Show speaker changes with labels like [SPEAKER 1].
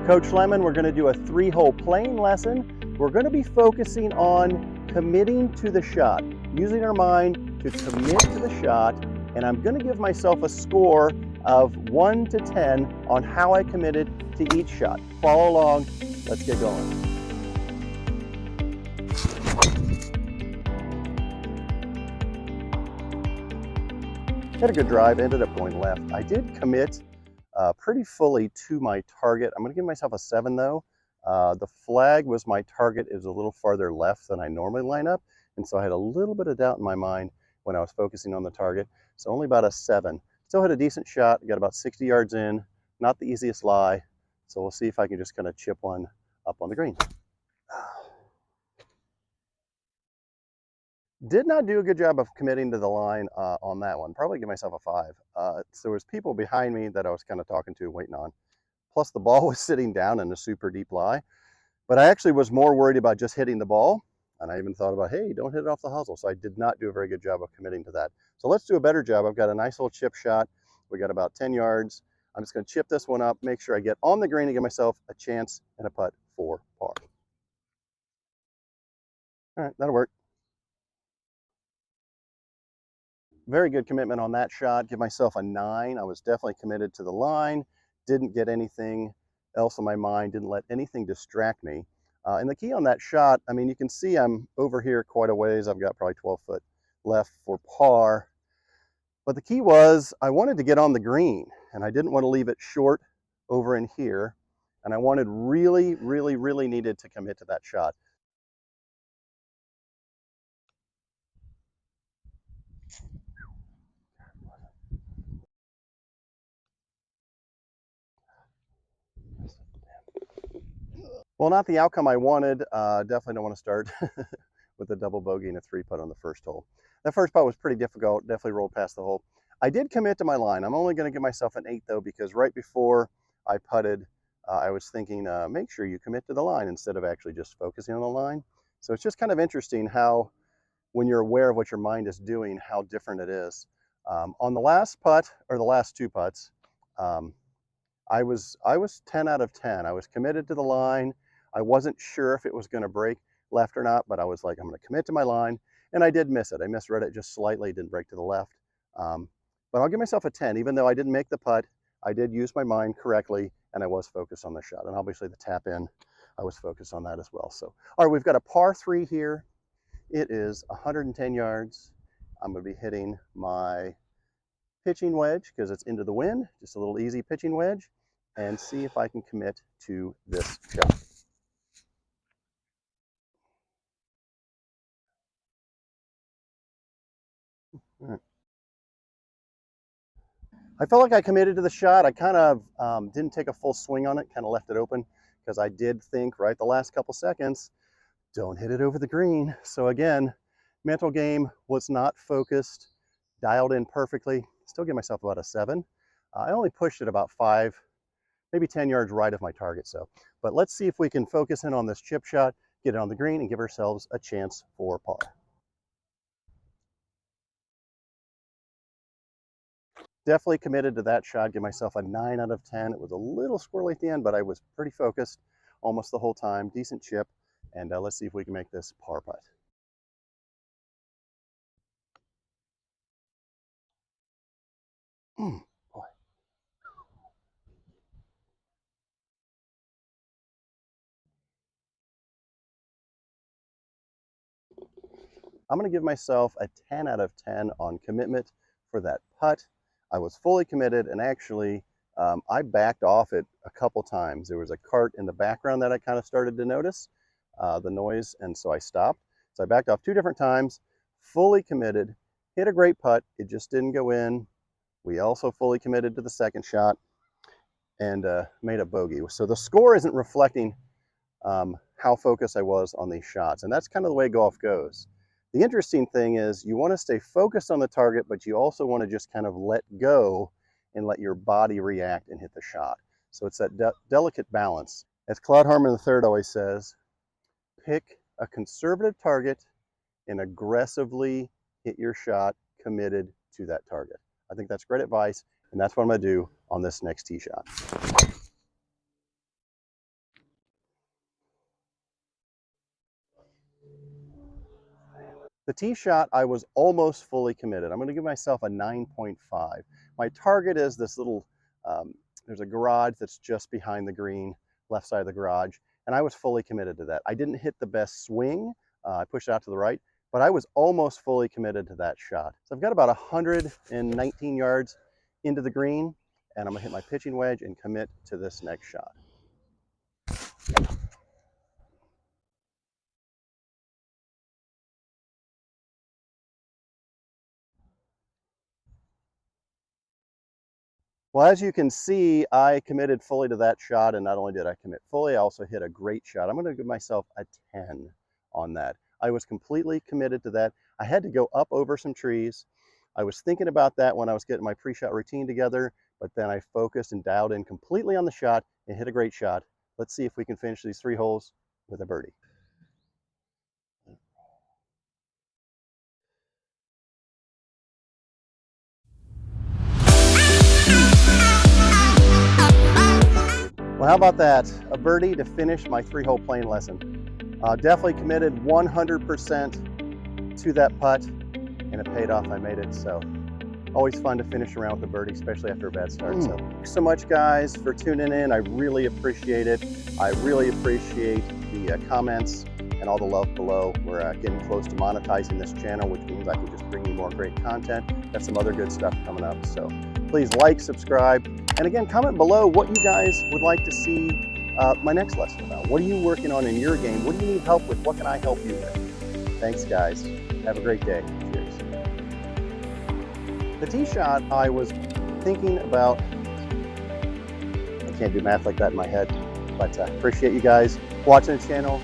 [SPEAKER 1] Coach Lemmon, we're going to do a 3-hole playing lesson. We're going to be focusing on committing to the shot, using our mind to commit to the shot, and I'm going to give myself a score of 1 to 10 on how I committed to each shot. Follow along, let's get going. Had a good drive, ended up going left. I did commit pretty fully to my target. I'm going to give myself a 7 though. The flag was my target. It was a little farther left than I normally line up, and so I had a little bit of doubt in my mind when I was focusing on the target. So only about a 7. Still had a decent shot, got about 60 yards in, not the easiest lie. So we'll see if I can just kind of chip one up on the green. Did not do a good job of committing to the line on that one. Probably give myself a 5. So there was people behind me that I was kind of talking to, waiting on. Plus the ball was sitting down in a super deep lie. But I actually was more worried about just hitting the ball. And I even thought about, hey, don't hit it off the hustle. So I did not do a very good job of committing to that. So let's do a better job. I've got a nice little chip shot. We got about 10 yards. I'm just going to chip this one up, make sure I get on the green and give myself a chance and a putt for par. All right, that'll work. Very good commitment on that shot. Give myself a 9. I was definitely committed to the line. Didn't get anything else in my mind. Didn't let anything distract me. And the key on that shot, I mean, you can see I'm over here quite a ways. I've got probably 12 foot left for par. But the key was I wanted to get on the green, and I didn't want to leave it short over in here. And I wanted really needed to commit to that shot. Well, not the outcome I wanted. Definitely don't want to start with a double bogey and a 3-putt on the first hole. That first putt was pretty difficult. Definitely rolled past the hole. I did commit to my line. I'm only going to give myself an 8 though, because right before I putted, I was thinking, make sure you commit to the line instead of actually just focusing on the line. So it's just kind of interesting how, when you're aware of what your mind is doing, how different it is. On the last putt, or the last 2 putts, I was 10 out of 10. I was committed to the line. I wasn't sure if it was going to break left or not, but I was like, I'm going to commit to my line. And I did miss it. I misread it just slightly, didn't break to the left. But I'll give myself a 10. Even though I didn't make the putt, I did use my mind correctly, and I was focused on the shot. And obviously the tap in, I was focused on that as well. So, all right, we've got a par 3 here. It is 110 yards. I'm going to be hitting my pitching wedge because it's into the wind, just a little easy pitching wedge, and see if I can commit to this shot. Right. I felt like I committed to the shot. I kind of didn't take a full swing on it, kind of left it open, because I did think right the last couple seconds, don't hit it over the green. So again, mental game was not focused, dialed in perfectly. Still give myself about a 7. I only pushed it about 5, maybe 10 yards right of my target. So, but let's see if we can focus in on this chip shot, get it on the green, and give ourselves a chance for par. Definitely committed to that shot. Give myself a 9 out of 10. It was a little squirrely at the end, but I was pretty focused almost the whole time. Decent chip, and let's see if we can make this par putt. Boy. I'm going to give myself a 10 out of 10 on commitment for that putt. I was fully committed, and actually I backed off it a couple times. There was a cart in the background that I kind of started to notice the noise, and so I stopped. So I backed off 2 different times, fully committed, hit a great putt. It just didn't go in. We also fully committed to the second shot and made a bogey. So the score isn't reflecting how focused I was on these shots, and that's kind of the way golf goes. The interesting thing is you want to stay focused on the target, but you also want to just kind of let go and let your body react and hit the shot. So it's that delicate balance. As Claude Harmon III always says, pick a conservative target and aggressively hit your shot committed to that target. I think that's great advice, and that's what I'm going to do on this next tee shot. The tee shot, I was almost fully committed. I'm going to give myself a 9.5. My target is this little, there's a garage that's just behind the green, left side of the garage, and I was fully committed to that. I didn't hit the best swing. I pushed it out to the right, but I was almost fully committed to that shot. So I've got about 119 yards into the green, and I'm going to hit my pitching wedge and commit to this next shot. Well, as you can see, I committed fully to that shot, and not only did I commit fully, I also hit a great shot. I'm going to give myself a 10 on that. I was completely committed to that. I had to go up over some trees. I was thinking about that when I was getting my pre-shot routine together, but then I focused and dialed in completely on the shot and hit a great shot. Let's see if we can finish these 3 holes with a birdie. Well, how about that? A birdie to finish my 3-hole playing lesson. Definitely committed 100% to that putt, and it paid off. I made it. So always fun to finish around with a birdie, especially after a bad start. So thanks so much, guys, for tuning in. I really appreciate it. I really appreciate the comments and all the love below. We're getting close to monetizing this channel, which means I can just bring you more great content. Got some other good stuff coming up. So please like, subscribe, and again, comment below what you guys would like to see my next lesson about. What are you working on in your game? What do you need help with? What can I help you with? Thanks, guys. Have a great day. Cheers. The tee shot, I was thinking about, I can't do math like that in my head, but appreciate you guys watching the channel.